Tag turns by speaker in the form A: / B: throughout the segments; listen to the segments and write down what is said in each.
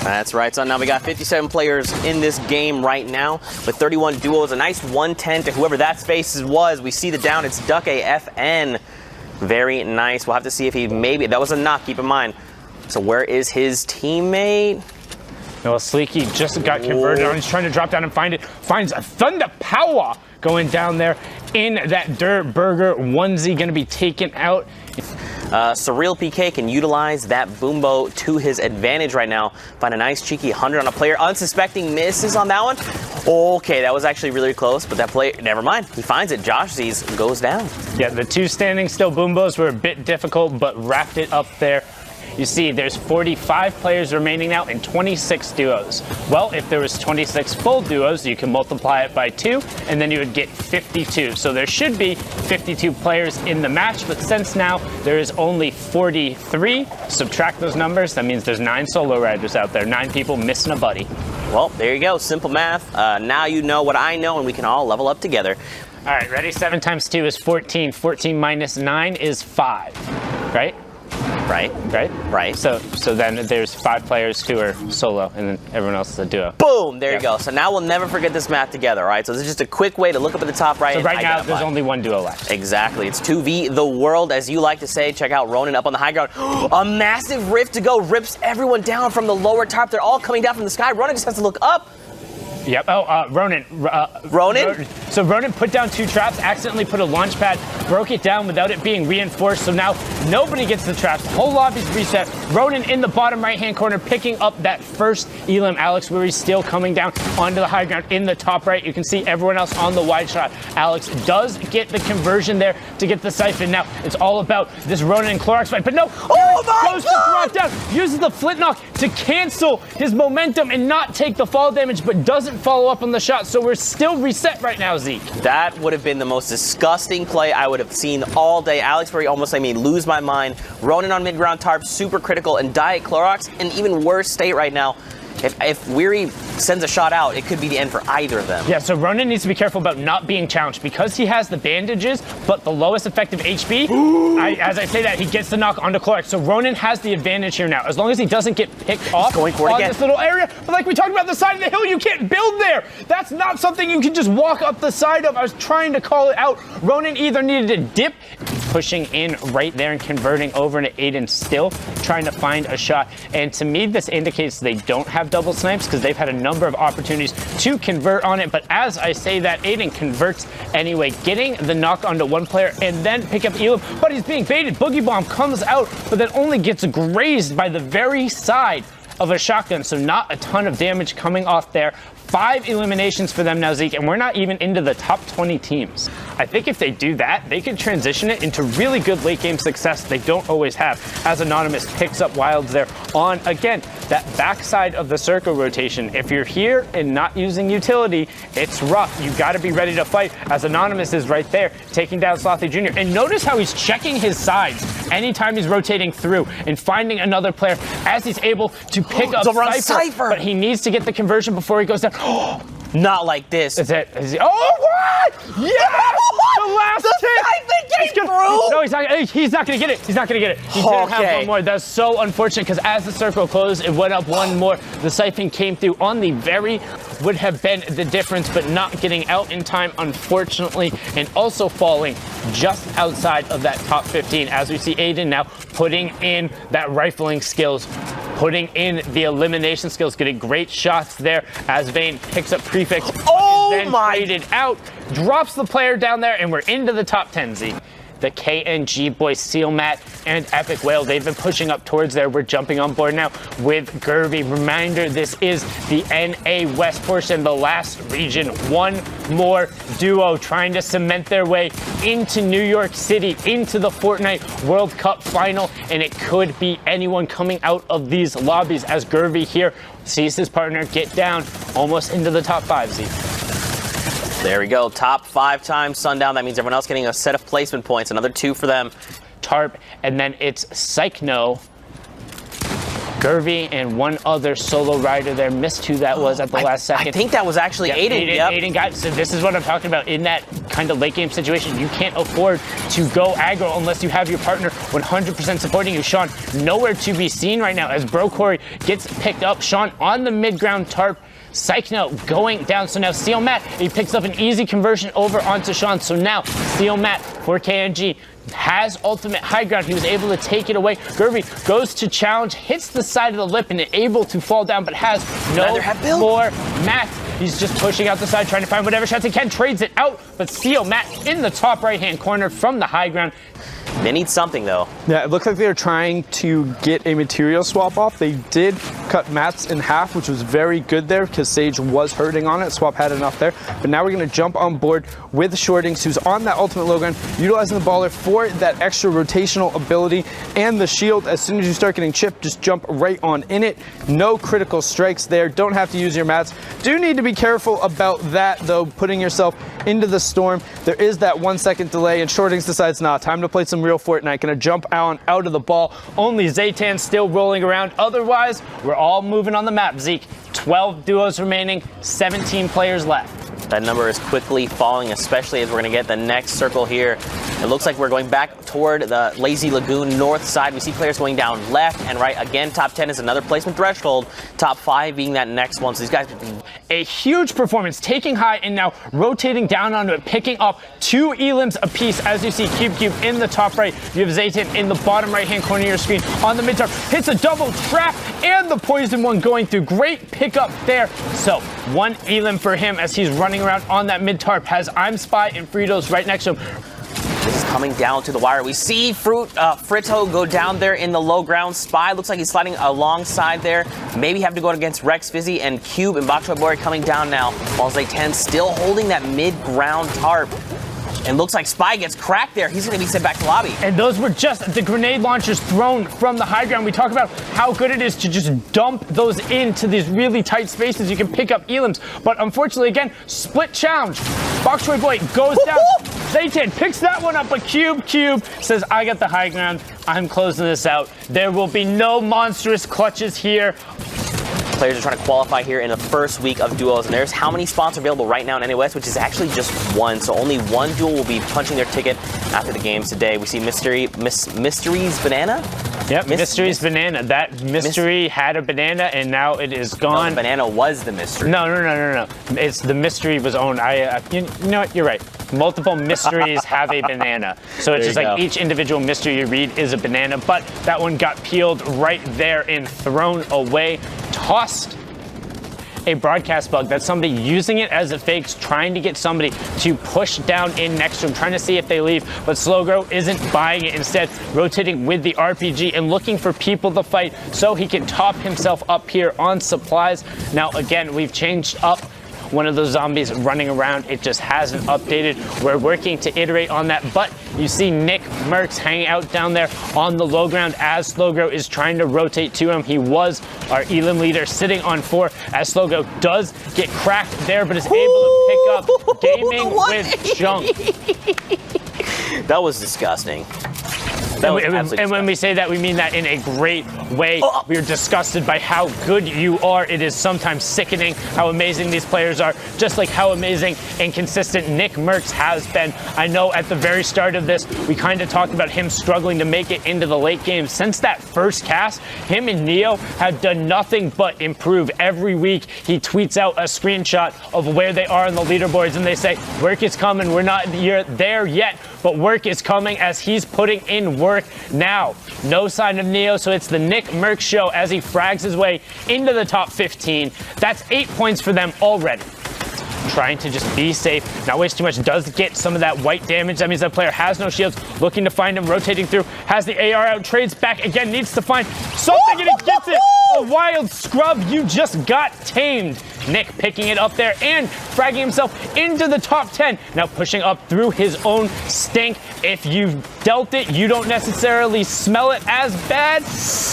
A: That's right, son. Now we got 57 players in this game right now with 31 duos. A nice 110 to whoever that space was. We see the down. It's Duck AFN. Very nice. We'll have to see if he maybe... That was a knock, keep in mind. So where is his teammate?
B: Well, Sleeky just got converted on. He's trying to drop down and find it. Finds a Thunder Power going down there in that Dirt Burger onesie. Going to be taken out.
A: Surreal PK can utilize that Boombo to his advantage right now. Find a nice cheeky 100 on a player. Unsuspecting misses on that one. Okay, that was actually really close, but that player, never mind. He finds it. Josh Z's goes down.
B: Yeah, the two standing still Boombos were a bit difficult, but wrapped it up there. You see, there's 45 players remaining now and 26 duos. Well, if there was 26 full duos, you can multiply it by 2, and then you would get 52. So there should be 52 players in the match, but since now there is only 43, subtract those numbers, that means there's 9 solo riders out there, 9 people missing a buddy.
A: Well, there you go, simple math. Now you know what I know, and we can all level up together.
B: All right, ready? 7 times 2 is 14. 14 minus 9 is 5, right? Right. So then there's 5 players who are solo, and then everyone else is a duo.
A: Boom! There you go. So now we'll never forget this math together, all right? So this is just a quick way to look up at the top right.
B: So right now there's only 1 duo left.
A: Exactly. It's 2v the world, as you like to say. Check out Ronan up on the high ground. A massive rift to go. Rips everyone down from the lower top. They're all coming down from the sky. Ronan just has to look up.
B: Yep. Oh, Ronan.
A: Ronan?
B: So Ronan put down 2 traps, accidentally put a launch pad, broke it down without it being reinforced. So now nobody gets the traps. The whole lobby's reset. Ronan in the bottom right-hand corner picking up that first Elim. Alex, where he's still coming down onto the high ground in the top right. You can see everyone else on the wide shot. Alex does get the conversion there to get the siphon. Now it's all about this Ronan and Clorox fight. But no, goes to drop down, uses the flint knock to cancel his momentum and not take the fall damage, but doesn't follow up on the shot, so we're still reset right now, Zeke.
A: That would have been the most disgusting play I would have seen all day. Alex Berry almost made me lose my mind. Ronan on mid-ground tarp, super critical, and Diet Clorox in even worse state right now. If Weary sends a shot out, it could be the end for either of them.
B: Yeah, so Ronan needs to be careful about not being challenged because he has the bandages, but the lowest effective HP. As I say that, he gets the knock onto Clark. So Ronan has the advantage here now. As long as he doesn't get picked off
A: going for it
B: on
A: again.
B: This little area. But like we talked about the side of the hill, you can't build there. That's not something you can just walk up the side of. I was trying to call it out. Ronan either needed to dip, pushing in right there and converting over into Aiden still, trying to find a shot. And to me, this indicates they don't have double snipes because they've had a number of opportunities to convert on it. But as I say that, Aiden converts anyway, getting the knock onto one player and then pick up Elim. But he's being baited. Boogie Bomb comes out, but then only gets grazed by the very side of a shotgun. So not a ton of damage coming off there. 5 eliminations for them now, Zeke, and we're not even into the top 20 teams. I think if they do that, they can transition it into really good late game success they don't always have, as Anonymous picks up Wilds there on, again, that backside of the circle rotation. If you're here and not using utility, it's rough. You got to be ready to fight, as Anonymous is right there, taking down Slothy Jr. And notice how he's checking his sides anytime he's rotating through and finding another player as he's able to pick up Cypher. But he needs to get the conversion before he goes down.
A: Not like this.
B: Is it? Oh, what? Yes! The last tip! No, he's not going to get it. He's not going to get it. He didn't have one more. That's so unfortunate because as the circle closed, it went up one more. The siphon came through on the very, would have been the difference, but not getting out in time, unfortunately, and also falling just outside of that top 15. As we see Aiden now putting in that rifling skills, putting in the elimination skills, getting great shots there as Vayne picks up Prefix. Then traded out, drops the player down there, and we're into the top 10, Z. The KNG boys, Seal Matt and Epic Whale, they've been pushing up towards there. We're jumping on board now with Gerby. Reminder, this is the NA West portion, the last region. One more duo trying to cement their way into New York City, into the Fortnite World Cup final, and it could be anyone coming out of these lobbies as Gerby here sees his partner get down almost into the top 5, Z.
A: There we go. Top 5 times Sundown. That means everyone else getting a set of placement points. Another 2 for them.
B: Tarp, and then it's Psychno. Gervy and one other solo rider there. Missed who that was at the last second.
A: I think that was actually Aiden.
B: Aiden got, so this is what I'm talking about. In that kind of late game situation, you can't afford to go aggro unless you have your partner 100% supporting you. Sean, nowhere to be seen right now as Bro Corey gets picked up. Sean on the mid-ground tarp. Psychno going down. So now Steel Matt, he picks up an easy conversion over onto Sean. So now Steel Matt for KNG has ultimate high ground. He was able to take it away. Gervy goes to challenge, hits the side of the lip and able to fall down, but has no more Matt. He's just pushing out the side, trying to find whatever shots he can. Trades it out, but Steel Matt in the top right-hand corner from the high ground.
A: They need something, though.
C: Yeah, it looked like they were trying to get a material swap off. They did cut Matt's in half, which was very good there because Sage was hurting on it. Swap had enough there. But now we're going to jump on board with Shortings, who's on that ultimate low ground, utilizing the baller for that extra rotational ability and the shield. As soon as you start getting chipped, just jump right on in it. No critical strikes there. Don't have to use your mats. Do need to be careful about that, though, putting yourself into the storm. There is that 1 second delay, and Shortings decides, nah, time to play some real Fortnite. Gonna jump out of the ball. Only Zaytan still rolling around. Otherwise, we're all moving on the map, Zeke. 12 duos remaining, 17 players left.
A: That number is quickly falling, especially as we're going to get the next circle here. It looks like we're going back toward the Lazy Lagoon north side. We see players going down left and right. Again, top 10 is another placement threshold. Top 5 being that next one. So these guys...
B: A huge performance, taking high and now rotating down onto it, picking up 2 elims apiece. As you see, Cube in the top right. You have Zaytan in the bottom right-hand corner of your screen. On the mid-tarp, hits a double trap and the poison one going through. Great pickup there. So, 1 elim for him as he's running around on that mid-tarp. Has I'm Spy and Fritos right next to him.
A: This is coming down to the wire. We see Frito go down there in the low ground. Spy looks like he's sliding alongside there. Maybe have to go against Rex, Fizzy, and Cube and Bakchoy Boy coming down now. While Zaytan still holding that mid-ground tarp. And looks like Spy gets cracked there. He's going to be sent back to lobby.
B: And those were just the grenade launchers thrown from the high ground. We talk about how good it is to just dump those into these really tight spaces. You can pick up elims. But unfortunately, again, split challenge. Bakchoy Boy goes down. Zaytan picks that one up, but Cube says, I got the high ground. I'm closing this out. There will be no monstrous clutches here.
A: Players are trying to qualify here in the first week of duos, and there's how many spots are available right now in NAOS, which is actually just 1. So only 1 duel will be punching their ticket after the games today. We see Mystery's Banana?
B: Yep, Mystery's Banana. That mystery had a banana, and now it is gone.
A: No, the banana was the mystery.
B: No. It's the mystery was owned. You know what? You're right. Multiple mysteries have a banana. So it's just like each individual mystery you read is a banana, but that one got peeled right there and thrown away. Tossed. A broadcast bug. That's somebody using it as a fake, trying to get somebody to push down in next to him, trying to see if they leave. But Slowgrow isn't buying it. Instead, rotating with the RPG and looking for people to fight so he can top himself up here on supplies. Now, again, we've changed up one of those zombies running around. It just hasn't updated. We're working to iterate on that, but you see Nick Merckx hanging out down there on the low ground as Slowgrow is trying to rotate to him. He was our elim leader sitting on 4 as Slowgrow does get cracked there, but is able to pick up gaming with junk.
A: That was disgusting.
B: And when we say that, we mean that in a great way. We are disgusted by how good you are. It is sometimes sickening how amazing these players are, just like how amazing and consistent Nick Merckx has been. I know at the very start of this, we kind of talked about him struggling to make it into the late game. Since that first cast, him and Neo have done nothing but improve. Every week, he tweets out a screenshot of where they are on the leaderboards, and they say, work is coming. We're not there yet, but work is coming as he's putting in work now. No sign of Neo, so it's the Nick Merckx show as he frags his way into the top 15. That's 8 points for them already. Trying to just be safe, not waste too much, does get some of that white damage. That means that player has no shields, looking to find him, rotating through, has the AR out, trades back again, needs to find something, and he gets it! A wild scrub, you just got tamed. Nick picking it up there and fragging himself into the top 10. Now pushing up through his own stink. If you dealt it, you don't necessarily smell it as bad,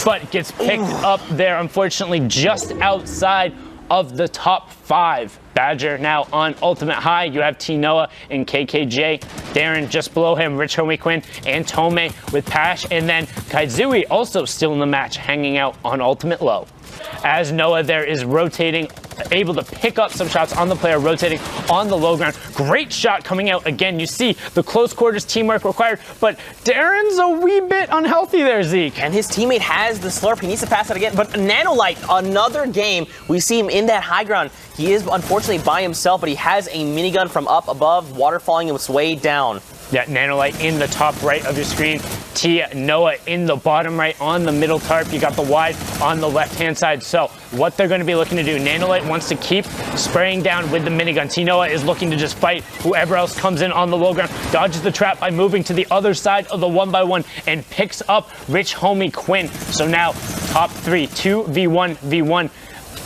B: but gets picked up there, unfortunately, just outside of the top 5. Badger now on ultimate high. You have T-Noah and KKJ. Darren just below him. Rich Homie Quinn and Tome with Pash. And then Kaizui also still in the match, hanging out on ultimate low. As Noah there is rotating, able to pick up some shots on the player, rotating on the low ground. Great shot coming out again. You see the close quarters teamwork required, but Darren's a wee bit unhealthy there, Zeke.
A: And his teammate has the slurp. He needs to pass it again. But Nanolite, another game, we see him in that high ground. He is unfortunately by himself, but he has a minigun from up above, waterfalling him way down.
B: Yeah, Nanolite in the top right of your screen. T-Noah in the bottom right on the middle tarp. You got the wide on the left-hand side. So what they're going to be looking to do, Nanolite wants to keep spraying down with the minigun. T-Noah is looking to just fight whoever else comes in on the low ground. Dodges the trap by moving to the other side of the 1x1 and picks up Rich Homie Quinn. So now top 3, 2v1v1.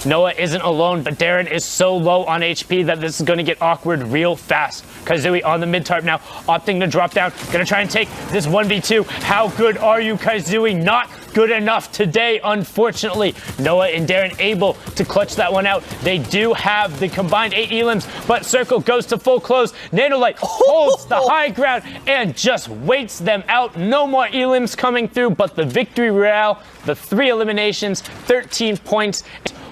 B: Noah isn't alone, but Darren is so low on HP that this is going to get awkward real fast. Kaizui on the mid-tarp now, opting to drop down. Going to try and take this 1v2. How good are you, Kaizui? Not good enough today, unfortunately. Noah and Darren able to clutch that one out. They do have the combined 8 elims, but Circle goes to full close. Nanolite holds the high ground and just waits them out. No more elims coming through, but the victory royale, the 3 eliminations, 13 points,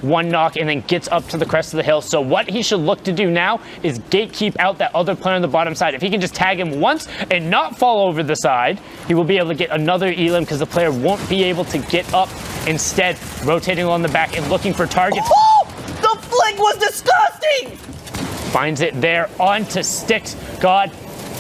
B: 1 knock, and then gets up to the crest of the hill. So what he should look to do now is gatekeep out that other player on the bottom side. If he can just tag him once and not fall over the side, he will be able to get another elim because the player won't be able to get up. Instead, rotating along the back and looking for targets.
A: Oh, the flick was disgusting!
B: Finds it there onto sticks. God,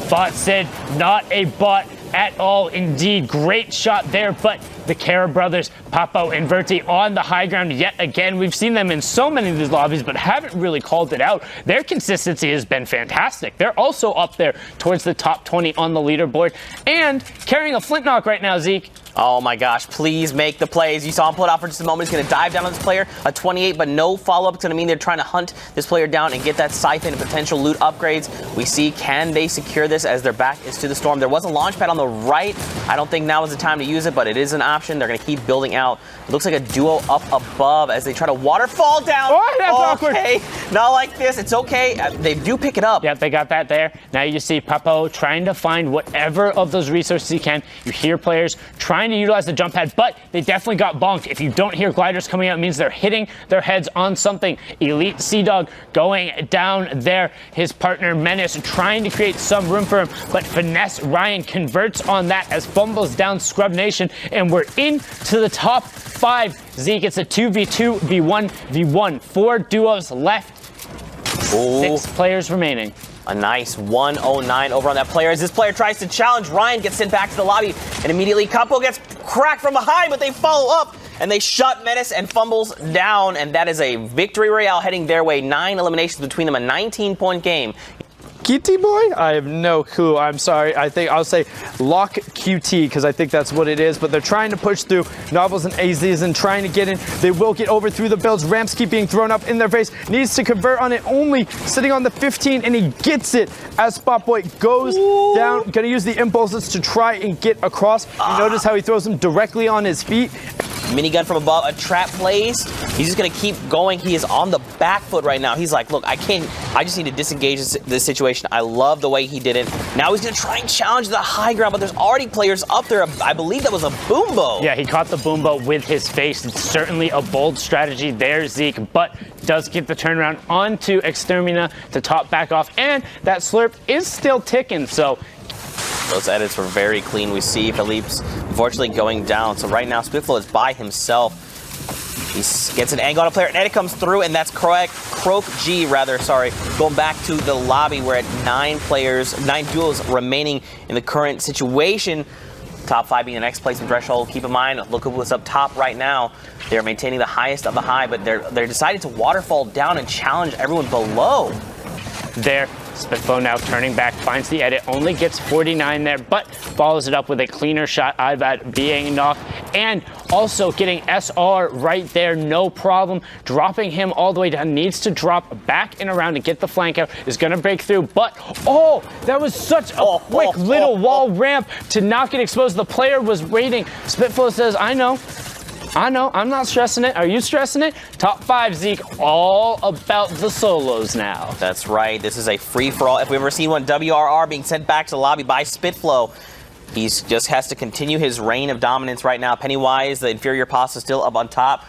B: bot said, not a bot at all. Indeed, great shot there, but the Kara brothers, Papo and Verti on the high ground yet again. We've seen them in so many of these lobbies, but haven't really called it out. Their consistency has been fantastic. They're also up there towards the top 20 on the leaderboard and carrying a flint knock right now, Zeke.
A: Oh my gosh, please make the plays. You saw him pull it out for just a moment. He's going to dive down on this player. A 28, but no follow-up. It's going to mean they're trying to hunt this player down and get that siphon and potential loot upgrades. We see, can they secure this as their back is to the storm? There was a launch pad on the right. I don't think now is the time to use it, but it is an option. They're going to keep building out. It looks like a duo up above as they try to waterfall down.
B: Oh, that's awkward.
A: Okay, not like this. It's okay. They do pick it up.
B: Yep, they got that there. Now you see Papo trying to find whatever of those resources he can. You hear players trying to utilize the jump pad, but they definitely got bonked. If you don't hear gliders coming out, it means they're hitting their heads on something. Elite Sea Dog going down there. His partner Menace trying to create some room for him, but Finesse Ryan converts on that as fumbles down Scrub Nation, and we're into the top 5. Zeke, it's a 2v2, v1, v1. 4 duos left.
A: Ooh.
B: 6 players remaining.
A: A nice 109 over on that player. As this player tries to challenge, Ryan gets sent back to the lobby, and immediately Capo gets cracked from behind, but they follow up, and they shut Menace and fumbles down, and that is a victory royale heading their way. 9 eliminations between them, a 19-point game.
C: QT boy? I have no clue. I'm sorry. I think I'll say lock QT because I think that's what it is. But they're trying to push through Novels and AZs and trying to get in. They will get over through the builds. Ramps keep being thrown up in their face. Needs to convert on it. Only sitting on the 15, and he gets it as Spotboy goes down. Going to use the impulses to try and get across. You notice how he throws them directly on his feet.
A: Minigun from above, a trap placed. He's just going to keep going. He is on the back foot right now. He's like, look, I just need to disengage this situation. I love the way he did it. Now he's going to try and challenge the high ground, but there's already players up there. I believe that was a Boombo.
B: Yeah, he caught the Boombo with his face. It's certainly a bold strategy there, Zeke, but does get the turnaround onto Extermina to top back off, and that slurp is still ticking, so
A: those edits were very clean. We see Philippe's unfortunately going down. So right now, Spitful is by himself. He gets an angle on a player, and edit comes through, and that's Croak G, going back to the lobby. We're at 9 players, 9 duels remaining in the current situation. Top 5 being the next placement threshold. Keep in mind, look at what's up top right now. They're maintaining the highest of the high, but they're deciding to waterfall down and challenge everyone below.
B: There, Spitfo now turning back, finds the edit, only gets 49 there, but follows it up with a cleaner shot. Ivat being knocked, and also getting SR right there, no problem. Dropping him all the way down, needs to drop back and around to get the flank out, is going to break through, but oh, that was such a quick little wall ramp to not get exposed. The player was waiting. Spitfo says, I know. I know, I'm not stressing it. Are you stressing it? Top 5, Zeke, all about the solos now.
A: That's right. This is a free-for-all. If we've ever seen one, WRR being sent back to the lobby by Spitflow. He just has to continue his reign of dominance right now. Pennywise, the inferior pasta, still up on top.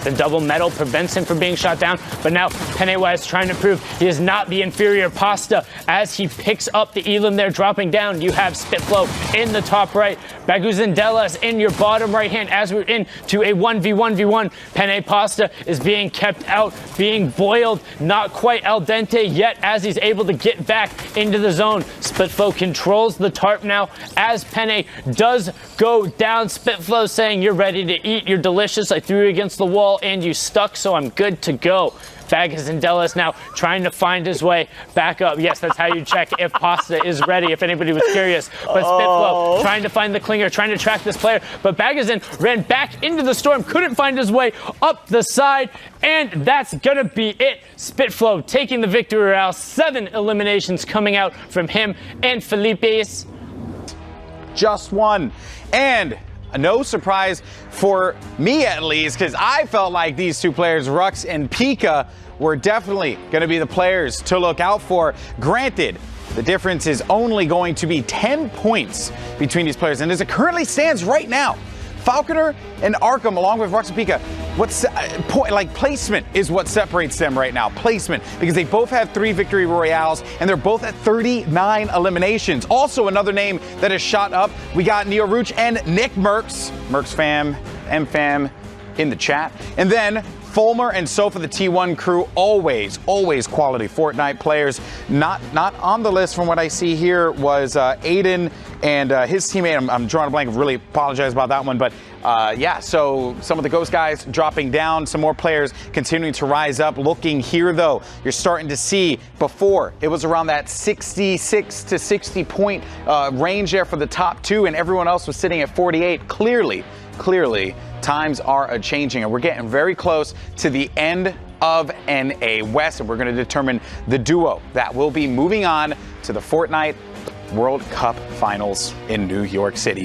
B: The double metal prevents him from being shot down, but now Pennywise trying to prove he is not the inferior pasta as he picks up the Elim there, dropping down. You have Spitflow in the top right, Baguzandelas in your bottom right hand as we're into a 1v1v1. Penne Pasta is being kept out, being boiled, not quite al dente yet as he's able to get back into the zone. Spitflow controls the tarp now as Penne does go down. Spitflow saying, you're ready to eat, you're delicious, I threw you against the wall and you stuck, so I'm good to go. Baguzandelas now trying to find his way back up. Yes, that's how you check if Pasta is ready, if anybody was curious. But Spitflow trying to find the clinger, trying to track this player. But Baguzan ran back into the storm, couldn't find his way up the side. And that's going to be it. Spitflow taking the victory royale. 7 eliminations coming out from him and Felipe's.
D: Just one. And no surprise for me, at least, because I felt like these two players, Rux and Pika, were definitely going to be the players to look out for. Granted, the difference is only going to be 10 points between these players. And as it currently stands right now, Falconer and Arkham, along with Rux and Pika, placement is what separates them right now. Placement, because they both have 3 victory royales and they're both at 39 eliminations. Also, another name that has shot up, we got Neo Rooch and Nick Mercs fam, M-fam in the chat. And then Fulmer and Sofa, the T1 crew, always quality Fortnite players. Not on the list from what I see here was Aiden and his teammate. I'm drawing a blank, really apologize about that one, but yeah, so some of the Ghost guys dropping down, some more players continuing to rise up. Looking here though, you're starting to see, before it was around that 66 to 60 point range there for the top 2, and everyone else was sitting at 48. Clearly, times are a-changing, and we're getting very close to the end of NA West, and we're going to determine the duo that will be moving on to the Fortnite World Cup Finals in New York City.